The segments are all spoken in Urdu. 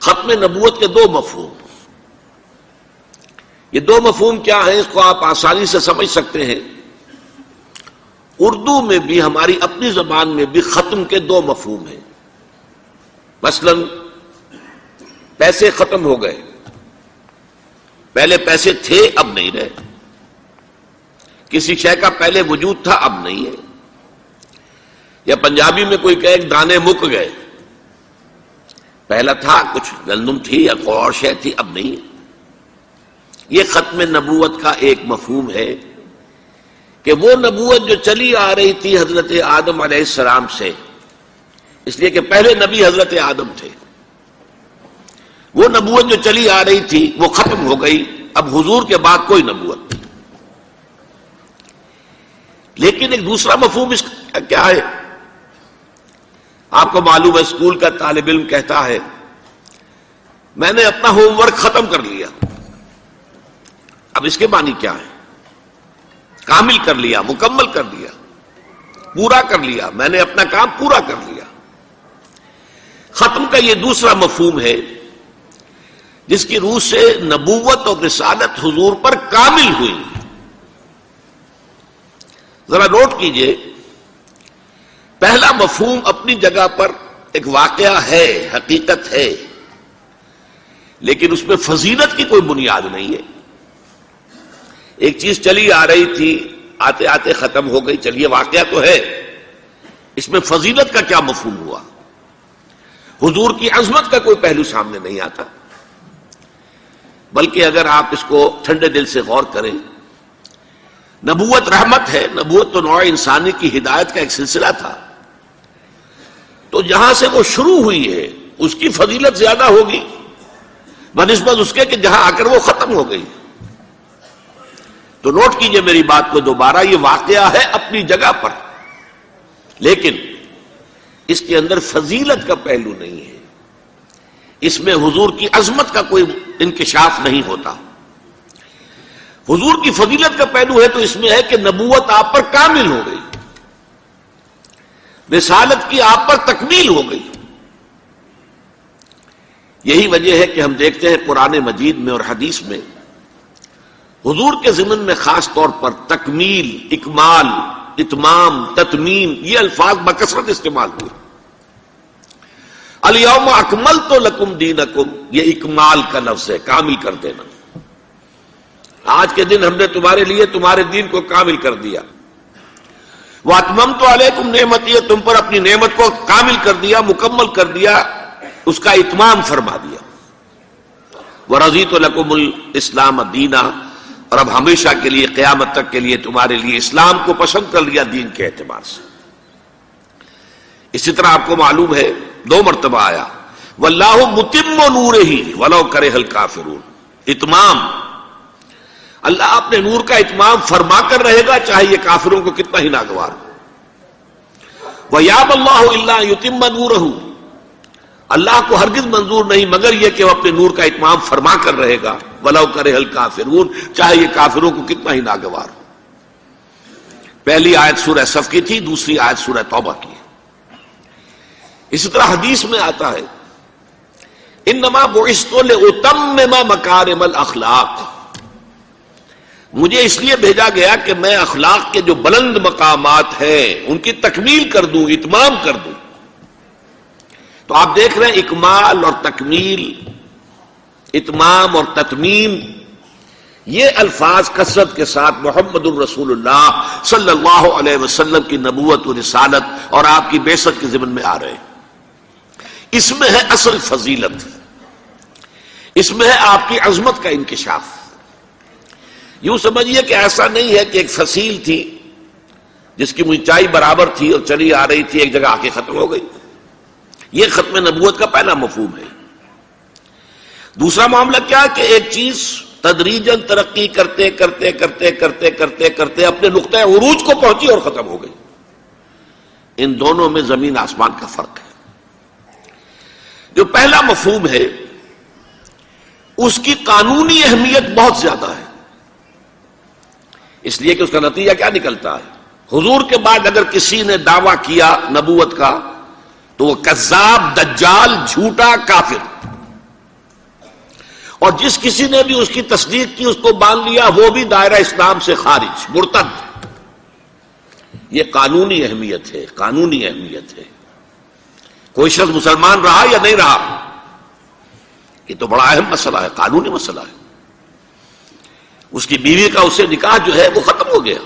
ختم نبوت کے دو مفہوم. یہ دو مفہوم کیا ہیں اس کو آپ آسانی سے سمجھ سکتے ہیں. اردو میں بھی ہماری اپنی زبان میں بھی ختم کے دو مفہوم ہیں. مثلا پیسے ختم ہو گئے، پہلے پیسے تھے اب نہیں رہے. کسی شے کا پہلے وجود تھا اب نہیں ہے. یا پنجابی میں کوئی کہے دانے مک گئے، پہلا تھا کچھ گندم تھی یا کوئی اور شے تھی اب نہیں ہے. یہ ختم نبوت کا ایک مفہوم ہے کہ وہ نبوت جو چلی آ رہی تھی حضرت آدم علیہ السلام سے، اس لیے کہ پہلے نبی حضرت آدم تھے، وہ نبوت جو چلی آ رہی تھی وہ ختم ہو گئی. اب حضور کے بعد کوئی نبوت نہیں. لیکن ایک دوسرا مفہوم اس کا کیا ہے؟ آپ کو معلوم ہے اسکول کا طالب علم کہتا ہے میں نے اپنا ہوم ورک ختم کر لیا. اب اس کے معنی کیا ہے؟ کامل کر لیا، مکمل کر لیا، پورا کر لیا، میں نے اپنا کام پورا کر لیا. ختم کا یہ دوسرا مفہوم ہے جس کی روح سے نبوت اور رسالت حضور پر کامل ہوئی. ذرا نوٹ کیجئے، پہلا مفہوم اپنی جگہ پر ایک واقعہ ہے، حقیقت ہے، لیکن اس میں فضیلت کی کوئی بنیاد نہیں ہے. ایک چیز چلی آ رہی تھی، آتے آتے ختم ہو گئی، چلیے واقعہ تو ہے، اس میں فضیلت کا کیا مفہوم ہوا؟ حضور کی عظمت کا کوئی پہلو سامنے نہیں آتا. بلکہ اگر آپ اس کو ٹھنڈے دل سے غور کریں، نبوت رحمت ہے، نبوت تو نوع انسانی کی ہدایت کا ایک سلسلہ تھا، تو جہاں سے وہ شروع ہوئی ہے اس کی فضیلت زیادہ ہوگی بنسبت اس کے کہ جہاں آ کر وہ ختم ہو گئی. تو نوٹ کیجئے میری بات کو دوبارہ، یہ واقعہ ہے اپنی جگہ پر، لیکن اس کے اندر فضیلت کا پہلو نہیں ہے. اس میں حضور کی عظمت کا کوئی انکشاف نہیں ہوتا. حضور کی فضیلت کا پہلو ہے تو اس میں ہے کہ نبوت آپ پر کامل ہو گئی، رسالت کی آپ پر تکمیل ہو گئی. یہی وجہ ہے کہ ہم دیکھتے ہیں قرآن مجید میں اور حدیث میں حضور کے ضمن میں خاص طور پر تکمیل، اکمال، اتمام، تتمیم یہ الفاظ بکثرت استعمال ہوئے. الیوم اکملت لکم دینکم، یہ اکمال کا لفظ ہے، کامل کر دینا. آج کے دن ہم نے تمہارے لیے تمہارے دین کو کامل کر دیا. واتممت علیکم نعمتی، تم پر اپنی نعمت کو کامل کر دیا، مکمل کر دیا، اس کا اتمام فرما دیا. ورضیت لکم الاسلام دینا، اور اب ہمیشہ کے لیے قیامت تک کے لیے تمہارے لیے اسلام کو پسند کر لیا دین کے اعتبار سے. اسی طرح آپ کو معلوم ہے 2 مرتبہ آیا واللہ متم نورہ ولو کرہ الکافرون. اتمام، اللہ اپنے نور کا اتمام فرما کر رہے گا چاہے یہ کافروں کو کتنا ہی ناگوار ہو. وَيَأْبَى اللَّهُ إِلَّا أَن يُتِمَّ نُورَهُ، اللہ کو ہرگز منظور نہیں مگر یہ کہ وہ اپنے نور کا اتمام فرما کر رہے گا. وَلَوْ كَرِهَ الْكَافِرُونَ، چاہے یہ کافروں کو کتنا ہی ناگوار ہو. پہلی آیت سورہ صف کی تھی، دوسری آیت سورہ توبہ کی. اسی طرح حدیث میں آتا ہے انما بعثت لأتمم مکارم الاخلاق، مجھے اس لیے بھیجا گیا کہ میں اخلاق کے جو بلند مقامات ہیں ان کی تکمیل کر دوں، اتمام کر دوں. تو آپ دیکھ رہے ہیں اکمال اور تکمیل، اتمام اور تتمیم، یہ الفاظ کثرت کے ساتھ محمد الرسول اللہ صلی اللہ علیہ وسلم کی نبوت و رسالت اور آپ کی بعثت کے ضمن میں آ رہے ہیں. اس میں ہے اصل فضیلت، اس میں ہے آپ کی عظمت کا انکشاف. یوں سمجھیے کہ ایسا نہیں ہے کہ ایک فصیل تھی جس کی اونچائی برابر تھی اور چلی آ رہی تھی، ایک جگہ آ کے ختم ہو گئی. یہ ختم نبوت کا پہلا مفہوم ہے. دوسرا معاملہ کیا کہ ایک چیز تدریجاً ترقی کرتے کرتے کرتے کرتے کرتے کرتے اپنے نقطۂ عروج کو پہنچی اور ختم ہو گئی. ان دونوں میں زمین آسمان کا فرق ہے. جو پہلا مفہوم ہے اس کی قانونی اہمیت بہت زیادہ ہے، اس لیے کہ اس کا نتیجہ کیا نکلتا ہے؟ حضور کے بعد اگر کسی نے دعویٰ کیا نبوت کا تو وہ کذاب، دجال، جھوٹا، کافر. اور جس کسی نے بھی اس کی تصدیق کی، اس کو مان لیا، وہ بھی دائرہ اسلام سے خارج، مرتد۔ یہ قانونی اہمیت ہے، قانونی اہمیت ہے۔ کوئی شخص مسلمان رہا یا نہیں رہا، یہ تو بڑا اہم مسئلہ ہے، قانونی مسئلہ ہے۔ اس کی بیوی کا اس سے نکاح جو ہے وہ ختم ہو گیا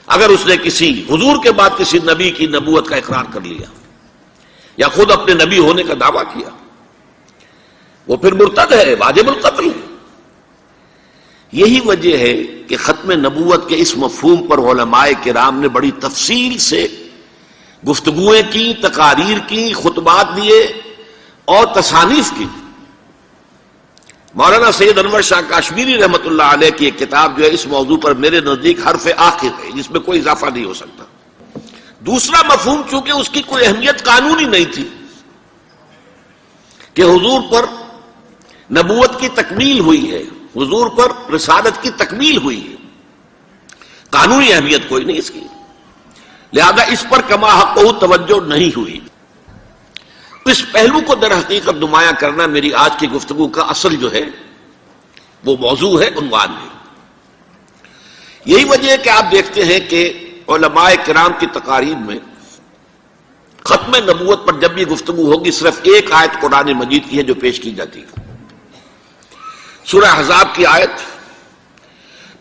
اگر اس نے کسی حضور کے بعد کسی نبی کی نبوت کا اقرار کر لیا یا خود اپنے نبی ہونے کا دعویٰ کیا، وہ پھر مرتد ہے، واجب القتل ہے۔ یہی وجہ ہے کہ ختم نبوت کے اس مفہوم پر علماء کرام نے بڑی تفصیل سے گفتگویں کی، تقاریر کی، خطبات دیے اور تصانیف کی۔ مولانا سید انور شاہ کاشمیری رحمۃ اللہ علیہ کی ایک کتاب جو ہے اس موضوع پر میرے نزدیک حرف آخر ہے، جس میں کوئی اضافہ نہیں ہو سکتا۔ دوسرا مفہوم، چونکہ اس کی کوئی اہمیت قانونی نہیں تھی کہ حضور پر نبوت کی تکمیل ہوئی ہے، حضور پر رسالت کی تکمیل ہوئی ہے، قانونی اہمیت کوئی نہیں اس کی، لہذا اس پر کما حق توجہ نہیں ہوئی۔ اس پہلو کو در حقیقت نمایاں کرنا میری آج کی گفتگو کا اصل جو ہے وہ موضوع ہے، عنوان ہے۔ یہی وجہ ہے کہ آپ دیکھتے ہیں کہ علماء کرام کی تقاریر میں ختم نبوت پر جب بھی گفتگو ہوگی صرف ایک آیت قرآن مجید کی ہے جو پیش کی جاتی ہے، سورہ احزاب کی آیت،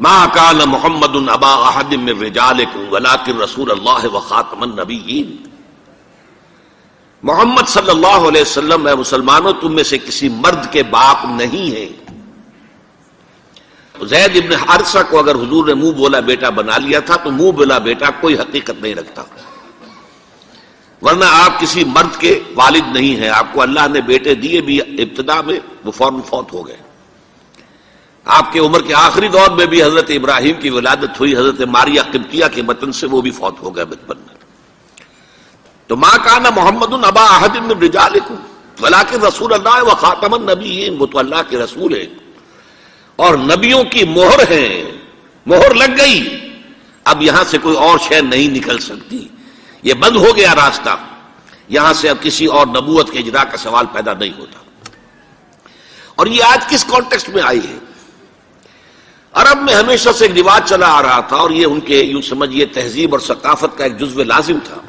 ما کان محمد ابا احد من رجالکم ولکن رسول اللہ وخاتم النبیین۔ محمد صلی اللہ علیہ وسلم، اے مسلمانوں تم میں سے کسی مرد کے باپ نہیں ہیں۔ زید ابن حارثہ کو اگر حضور نے منہ بولا بیٹا بنا لیا تھا تو منہ بولا بیٹا کوئی حقیقت نہیں رکھتا، ورنہ آپ کسی مرد کے والد نہیں ہیں۔ آپ کو اللہ نے بیٹے دیے بھی ابتدا میں، وہ فوراً فوت ہو گئے۔ آپ کے عمر کے آخری دور میں بھی حضرت ابراہیم کی ولادت ہوئی، حضرت ماریہ قبطیہ کے بطن سے، وہ بھی فوت ہو گئے بچپن میں۔ تو ما کان محمد ابا احد من رجالکم ولکن رسول اللہ وخاتم النبیین، وہ تو اللہ کے رسول ہیں اور نبیوں کی مہر ہیں، مہر لگ گئی، اب یہاں سے کوئی اور شے نہیں نکل سکتی، یہ بند ہو گیا راستہ، یہاں سے اب کسی اور نبوت کے اجرا کا سوال پیدا نہیں ہوتا۔ اور یہ آج کس کانٹیکسٹ میں آئی ہے؟ عرب میں ہمیشہ سے ایک رواج چلا آ رہا تھا، اور یہ ان کے یوں سمجھیے تہذیب اور ثقافت کا ایک جزو لازم تھا۔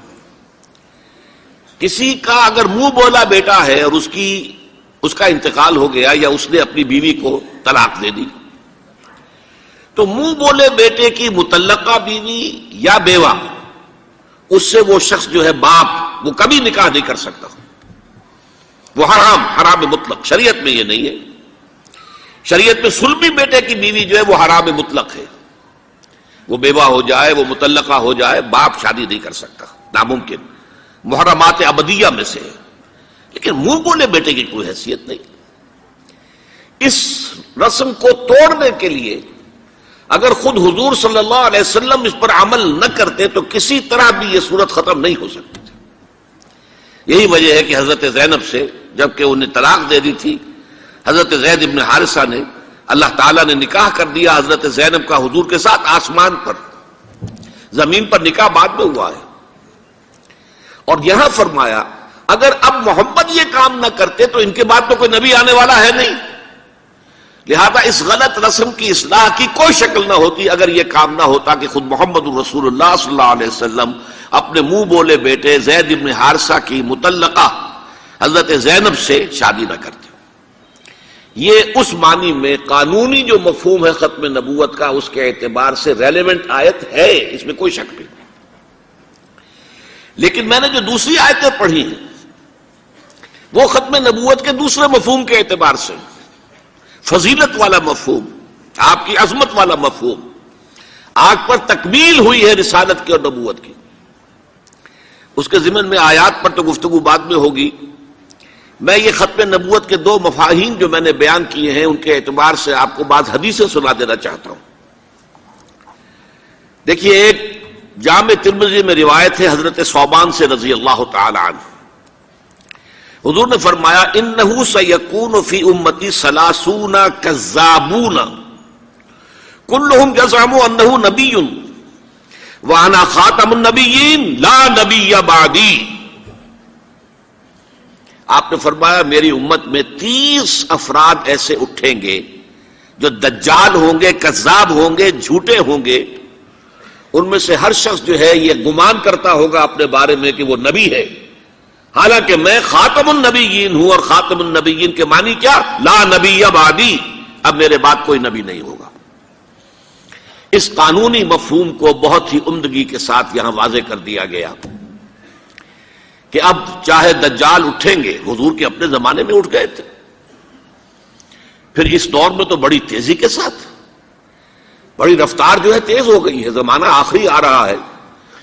کسی کا اگر منہ بولا بیٹا ہے اور اس کا انتقال ہو گیا یا اس نے اپنی بیوی کو طلاق دے دی، تو منہ بولے بیٹے کی مطلقہ بیوی یا بیوہ، اس سے وہ شخص جو ہے باپ، وہ کبھی نکاح نہیں کر سکتا، وہ حرام مطلق۔ شریعت میں یہ نہیں ہے، شریعت میں سلمی بیٹے کی بیوی جو ہے وہ حرام مطلق ہے، وہ بیوہ ہو جائے، وہ مطلقہ ہو جائے، باپ شادی نہیں کر سکتا، ناممکن، محرمات ابدیہ میں سے ہے۔ لیکن منہ بولے بیٹے کی کوئی حیثیت نہیں۔ اس رسم کو توڑنے کے لیے اگر خود حضور صلی اللہ علیہ وسلم اس پر عمل نہ کرتے تو کسی طرح بھی یہ صورت ختم نہیں ہو سکتی تھی۔ یہی وجہ ہے کہ حضرت زینب سے جبکہ انہیں طلاق دے دی تھی، حضرت زید ابن حارثہ نے، اللہ تعالیٰ نے نکاح کر دیا حضرت زینب کا حضور کے ساتھ، آسمان پر، زمین پر نکاح بعد میں ہوا ہے۔ اور یہاں فرمایا اگر اب محمد یہ کام نہ کرتے تو ان کے بعد تو کوئی نبی آنے والا ہے نہیں، لہذا اس غلط رسم کی اصلاح کی کوئی شکل نہ ہوتی اگر یہ کام نہ ہوتا کہ خود محمد رسول اللہ صلی اللہ علیہ وسلم اپنے منہ بولے بیٹے زید ابن حارثہ کی مطلقہ حضرت زینب سے شادی نہ کرتے۔ یہ اس معنی میں قانونی جو مفہوم ہے ختم نبوت کا، اس کے اعتبار سے ریلیونٹ آیت ہے، اس میں کوئی شک نہیں۔ لیکن میں نے جو دوسری آیتیں پڑھی ہیں وہ ختم نبوت کے دوسرے مفہوم کے اعتبار سے، فضیلت والا مفہوم، آپ کی عظمت والا مفہوم، آپ پر تکمیل ہوئی ہے رسالت کی اور نبوت کی، اس کے ضمن میں آیات پر تو گفتگو بعد میں ہوگی۔ میں یہ ختم نبوت کے دو مفاہیم جو میں نے بیان کیے ہیں ان کے اعتبار سے آپ کو بعض حدیثیں سنا دینا چاہتا ہوں۔ دیکھیے، ایک جامع ترمذی میں روایت ہے حضرت ثوبان سے رضی اللہ تعالی عنہ، حضور نے فرمایا انہ سیکون فی امتی 30 کذابون کلہم یزعم انہ نبی وانا خاتم النبیین لا نبی بعدی۔ آپ نے فرمایا میری امت میں 30 افراد ایسے اٹھیں گے جو دجال ہوں گے، کذاب ہوں گے، جھوٹے ہوں گے. ان میں سے ہر شخص جو ہے یہ گمان کرتا ہوگا اپنے بارے میں کہ وہ نبی ہے، حالانکہ میں خاتم النبیین ہوں. اور خاتم النبیین کے معنی کیا؟ لا نبی بعدی، اب میرے بعد کوئی نبی نہیں ہوگا. اس قانونی مفہوم کو بہت ہی عمدگی کے ساتھ یہاں واضح کر دیا گیا کہ اب چاہے دجال اٹھیں گے، حضور کے اپنے زمانے میں اٹھ گئے تھے، پھر اس دور میں تو بڑی تیزی کے ساتھ، بڑی رفتار جو ہے تیز ہو گئی ہے، زمانہ آخری آ رہا ہے.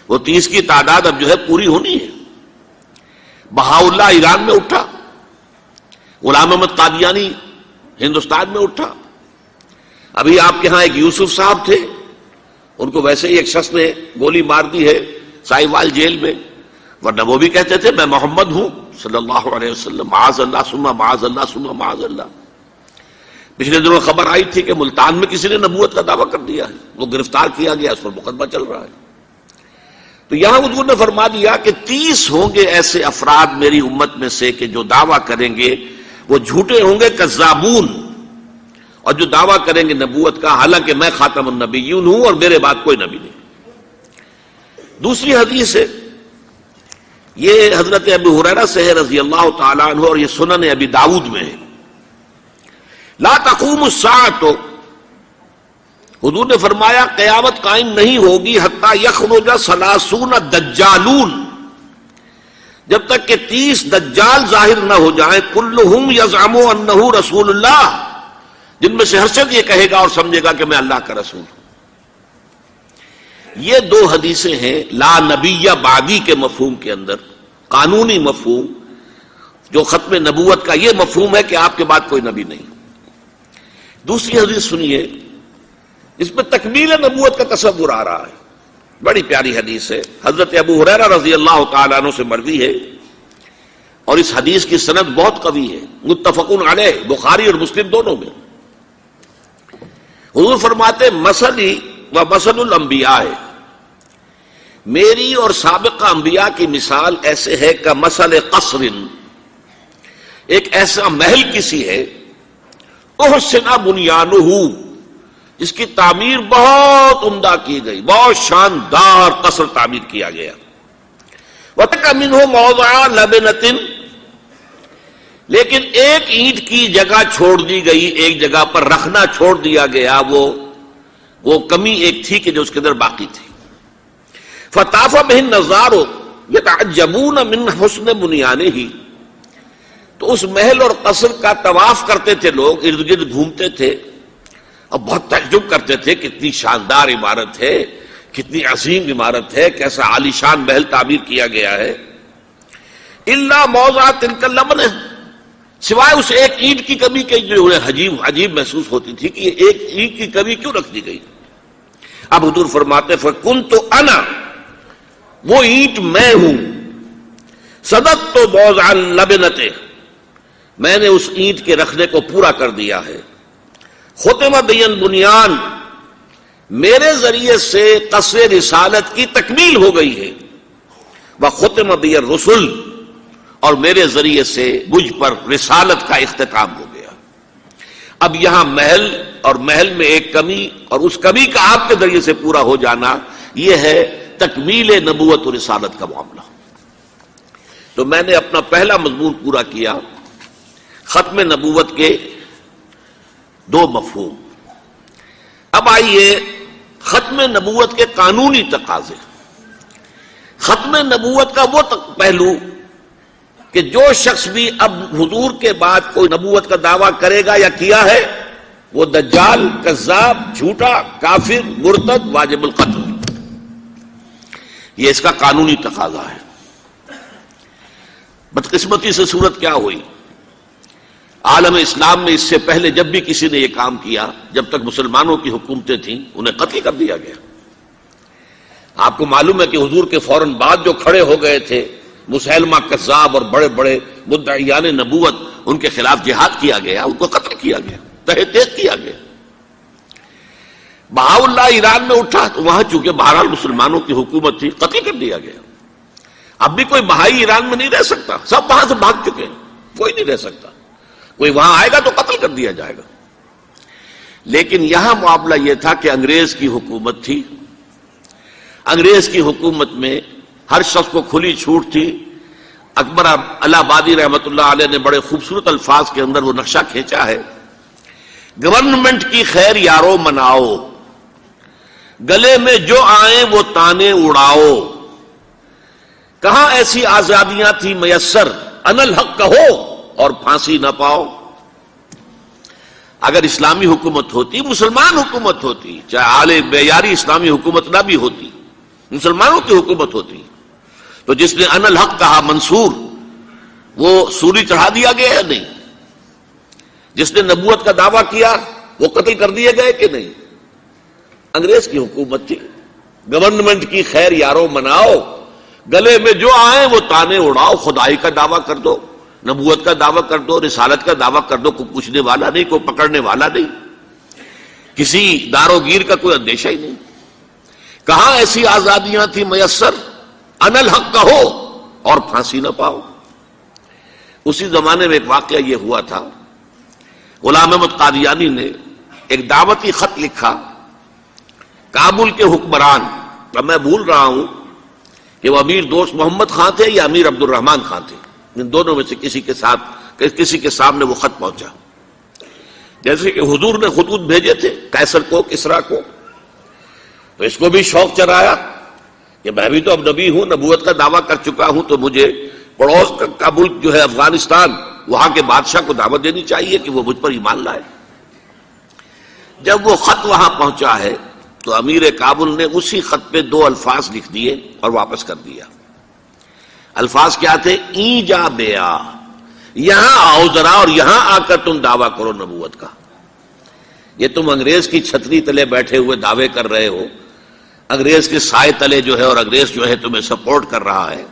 وہ 30 کی تعداد اب جو ہے پوری ہونی ہے. بہاءاللہ ایران میں اٹھا، غلام احمد قادیانی ہندوستان میں اٹھا. ابھی آپ کے ہاں ایک یوسف صاحب تھے، ان کو ویسے ہی ایک شخص نے گولی مار دی ہے سائیوال جیل میں، ورنہ وہ بھی کہتے تھے میں محمد ہوں صلی اللہ علیہ وسلم. معاذ اللہ ثم معاذ اللہ ثم معاذ اللہ. پچھلے دنوں خبر آئی تھی کہ ملتان میں کسی نے نبوت کا دعویٰ کر دیا ہے، وہ گرفتار کیا گیا، اس پر مقدمہ چل رہا ہے. تو یہاں حضور نے فرما دیا کہ 30 ہوں گے ایسے افراد میری امت میں سے کہ جو دعویٰ کریں گے وہ جھوٹے ہوں گے، کذابون، اور جو دعویٰ کریں گے نبوت کا، حالانکہ میں خاتم النبیین ہوں اور میرے بعد کوئی نبی نہیں. دوسری حدیث ہے، یہ حضرت ابو ہریرہ سے ہے رضی اللہ تعالیٰ عنہ، اور یہ سنن ابی داؤد میں ہے. لا تقوم الساعۃ، حضور نے فرمایا قیامت قائم نہیں ہوگی حتی یخرج 30 دجالون، جب تک کہ 30 دجال ظاہر نہ ہو جائیں، کلہم یزعم انہ رسول اللہ، جن میں سے ہر شخص یہ کہے گا اور سمجھے گا کہ میں اللہ کا رسول ہوں. یہ دو حدیثیں ہیں لا نبی بعدی کے مفہوم کے اندر، قانونی مفہوم جو ختم نبوت کا یہ مفہوم ہے کہ آپ کے بعد کوئی نبی نہیں. دوسری حدیث سنیے، اس میں تکمیل نبوت کا تصور آ رہا ہے، بڑی پیاری حدیث ہے. حضرت ابو ہریرہ رضی اللہ تعالیٰ عنہ سے مروی ہے، اور اس حدیث کی سند بہت قوی ہے، متفقون علیہ، بخاری اور مسلم دونوں میں. حضور فرماتے مثلی و مثل الانبیاء، میری اور سابقہ انبیاء کی مثال ایسے ہے کہ مثل قصر، ایک ایسا محل کسی ہے، احسن بنیانہ، جس کی تعمیر بہت عمدہ کی گئی، بہت شاندار قصر تعمیر کیا گیا. وَتَكَ مِنْهُ مَوْضِعَ لَبْنَةٍ، لیکن ایک اینٹ کی جگہ چھوڑ دی گئی، ایک جگہ پر رکھنا چھوڑ دیا گیا، وہ کمی ایک تھی کہ جو اس کے اندر باقی تھی. فطاف بہ النظار یتعجبون من حسن بنیانہ، تو اس محل اور قصر کا طواف کرتے تھے لوگ، ارد گرد گھومتے تھے اور بہت تعجب کرتے تھے، کتنی شاندار عمارت ہے، کتنی عظیم عمارت ہے، کیسا عالی شان محل تعمیر کیا گیا ہے. الا موضع تلک اللبنہ، سوائے اس ایک اینٹ کی کمی کے جو انہیں عجیب محسوس ہوتی تھی کہ یہ ایک اینٹ کی کمی کیوں رکھ دی گئی. اب حضور فرماتے فکنت انا، وہ اینٹ میں ہوں، صدقت موضع اللبنۃ، میں نے اس اینٹ کے رکھنے کو پورا کر دیا ہے. ختم بی البنیان، میرے ذریعے سے قصر رسالت کی تکمیل ہو گئی ہے. وختم بی الرسل، اور میرے ذریعے سے مجھ پر رسالت کا اختتام ہو گیا. اب یہاں محل اور محل میں ایک کمی اور اس کمی کا آپ کے ذریعے سے پورا ہو جانا، یہ ہے تکمیل نبوت و رسالت کا معاملہ. تو میں نے اپنا پہلا مضمون پورا کیا، ختم نبوت کے دو مفہوم. اب آئیے ختم نبوت کے قانونی تقاضے. ختم نبوت کا وہ پہلو کہ جو شخص بھی اب حضور کے بعد کوئی نبوت کا دعویٰ کرے گا یا کیا ہے، وہ دجال، کذاب، جھوٹا، کافر، مرتد، واجب القتل. یہ اس کا قانونی تقاضا ہے. بدقسمتی سے صورت کیا ہوئی، عالم اسلام میں اس سے پہلے جب بھی کسی نے یہ کام کیا، جب تک مسلمانوں کی حکومتیں تھیں، انہیں قتل کر دیا گیا. آپ کو معلوم ہے کہ حضور کے فوراً بعد جو کھڑے ہو گئے تھے مسیلمہ کذاب اور بڑے بڑے مدعیان نبوت، ان کے خلاف جہاد کیا گیا، ان کو قتل کیا گیا، تہہ تیغ کیا گیا. بہاءاللہ ایران میں اٹھا تو وہاں چونکہ بہرحال مسلمانوں کی حکومت تھی، قتل کر دیا گیا. اب بھی کوئی بہائی ایران میں نہیں رہ سکتا، سب وہاں سے بھاگ چکے ہیں. کوئی نہیں رہ سکتا. کوئی وہاں آئے گا تو قتل کر دیا جائے گا. لیکن یہاں معاملہ یہ تھا کہ انگریز کی حکومت تھی. انگریز کی حکومت میں ہر شخص کو کھلی چھوٹ تھی. اکبر الہ آبادی رحمت اللہ علیہ نے بڑے خوبصورت الفاظ کے اندر وہ نقشہ کھینچا ہے. گورنمنٹ کی خیر یارو مناؤ, گلے میں جو آئیں وہ تانے اڑاؤ. کہاں ایسی آزادیاں تھی میسر, ان الحق کہو اور پھانسی نہ پاؤ. اگر اسلامی حکومت ہوتی, مسلمان حکومت ہوتی, چاہے اعلی معیاری اسلامی حکومت نہ بھی ہوتی, مسلمانوں کی حکومت ہوتی, تو جس نے ان الحق کہا منصور, وہ سولی چڑھا دیا گیا یا نہیں؟ جس نے نبوت کا دعویٰ کیا وہ قتل کر دیے گئے کہ نہیں؟ انگریز کی حکومت تھی. گورنمنٹ کی خیر یارو مناؤ, گلے میں جو آئیں وہ تانے اڑاؤ. خدائی کا دعویٰ کر دو, نبوت کا دعویٰ کر دو, رسالت کا دعویٰ کر دو, کوئی پوچھنے والا نہیں, کوئی پکڑنے والا نہیں, کسی داروگیر کا کوئی اندیشہ ہی نہیں. کہاں ایسی آزادیاں تھی میسر, ان الحق کہو اور پھانسی نہ پاؤ. اسی زمانے میں ایک واقعہ یہ ہوا تھا, غلام احمد قادیانی نے ایک دعوتی خط لکھا کابل کے حکمران, اب میں بھول رہا ہوں کہ وہ امیر دوست محمد خان تھے یا امیر عبد الرحمان خان تھے, ان دونوں میں سے کسی کے سامنے وہ خط پہنچا. جیسے کہ حضور نے خطوط بھیجے تھے قیصر کو, کسریٰ کو, تو اس کو بھی شوق چرایا کہ میں بھی تو اب نبی ہوں, نبوت کا دعویٰ کر چکا ہوں, تو مجھے پڑوس کا ملک جو ہے افغانستان, وہاں کے بادشاہ کو دعوت دینی چاہیے کہ وہ مجھ پر ایمان لائے. جب وہ خط وہاں پہنچا ہے تو امیر کابل نے اسی خط پہ 2 الفاظ لکھ دیے اور واپس کر دیا. الفاظ کیا تھے؟ ای جا بیا, یہاں آؤ ذرا اور یہاں آ کر تم دعویٰ کرو نبوت کا. یہ تم انگریز کی چھتری تلے بیٹھے ہوئے دعوے کر رہے ہو, انگریز کے سائے تلے جو ہے, اور انگریز جو ہے تمہیں سپورٹ کر رہا ہے.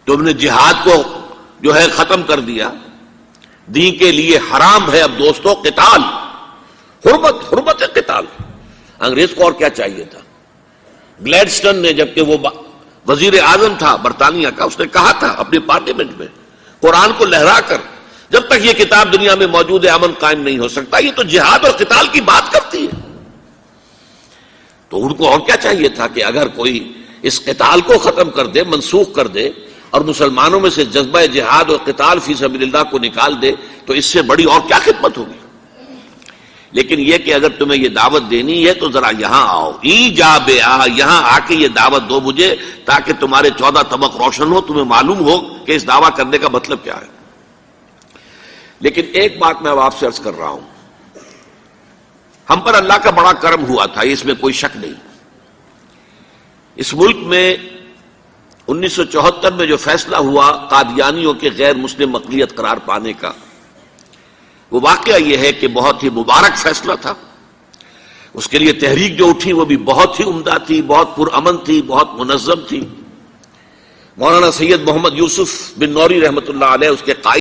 تم نے جہاد کو جو ہے ختم کر دیا, دین کے لیے حرام ہے اب دوستو قتال, حرمت قتال. انگریز کو اور کیا چاہیے تھا؟ گلیڈسٹن نے, جبکہ وہ وزیر اعظم تھا برطانیہ کا, اس نے کہا تھا اپنی پارلیمنٹ میں قرآن کو لہرا کر, جب تک یہ کتاب دنیا میں موجود ہے امن قائم نہیں ہو سکتا. یہ تو جہاد اور قتال کی بات کرتی ہے. تو ان کو اور کیا چاہیے تھا کہ اگر کوئی اس قتال کو ختم کر دے, منسوخ کر دے, اور مسلمانوں میں سے جذبہ جہاد اور قتال فی سبیل اللہ کو نکال دے, تو اس سے بڑی اور کیا خدمت ہوگی. لیکن یہ کہ اگر تمہیں یہ دعوت دینی ہے تو ذرا یہاں آؤ, ای جا بے آ, یہاں آ کے یہ دعوت دو مجھے, تاکہ تمہارے 14 طبق روشن ہو, تمہیں معلوم ہو کہ اس دعویٰ کرنے کا مطلب کیا ہے. لیکن ایک بات میں اب آپ سے عرض کر رہا ہوں, ہم پر اللہ کا بڑا کرم ہوا تھا, اس میں کوئی شک نہیں. اس ملک میں 1974 میں جو فیصلہ ہوا قادیانیوں کے غیر مسلم اقلیت قرار پانے کا, وہ واقعہ یہ ہے کہ بہت ہی مبارک فیصلہ تھا. اس کے لیے تحریک جو اٹھی وہ بھی بہت ہی عمدہ تھی, بہت پرامن تھی, بہت منظم تھی. مولانا سید محمد یوسف بن نوری رحمت اللہ علیہ اس کے قائد